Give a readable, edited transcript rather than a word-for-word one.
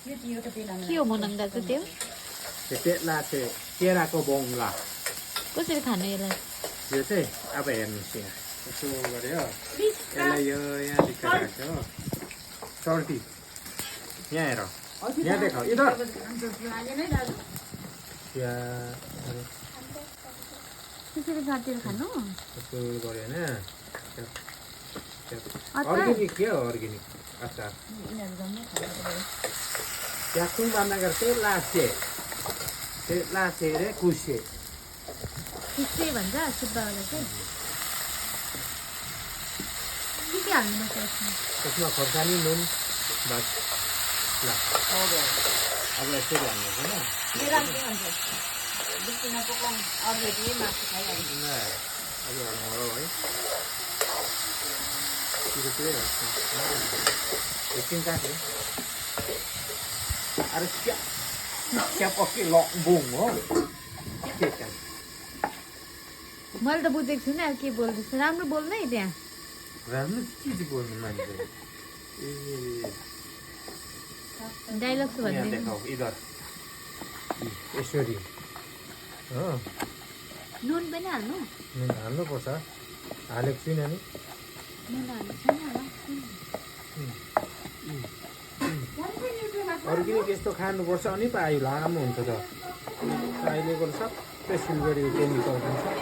के हो मोनङ दाजु त्यो तेतला चाहिँ केराको बोङ्ला कसरी खानु यसलाई यो चाहिँ अब हेर्नुहोस् यहाँ यसो गऱ्यो यसलाई यो यहाँ देखाएको हो सर्टी यहाँ हेर यहाँ देखाऊ इधर त्यसरी काटेर खानु यसो गऱ्यो होइन अर्ग्यानिक के हो अर्ग्यानिक अचार Yakung mana kerja lase re kushe. खुसी भन्छ सुब्बावाला चाहिँ के हाल्नुपर्छ यसमा त्यसमा खोर्सानी नुन बस ल अब यसरी हाल्नु होइन अब हाल्नु है तिरो एकछिन काट्यो अरे क्या पक्कै बुङ हो मैले त बुझेको छुइनँ अब के बोल्दैछ राम्रो बोल्नु है त्यहाँ राम्रो चिज बोल्नु मान्छे डाइलग यहाँ भन्दै देखाऊ इधर यसरी हो नुन पनि हाल्नु नुन हाल्नुपर्छ हालेको छुइनँ नि नुन हाल्नु छैन होला अर्ग्यानिक यस्तो खानुपर्छ अनि पो आयु लामो हुन्छ त अहिलेको सबै सिलगढी केमिकल खान्छ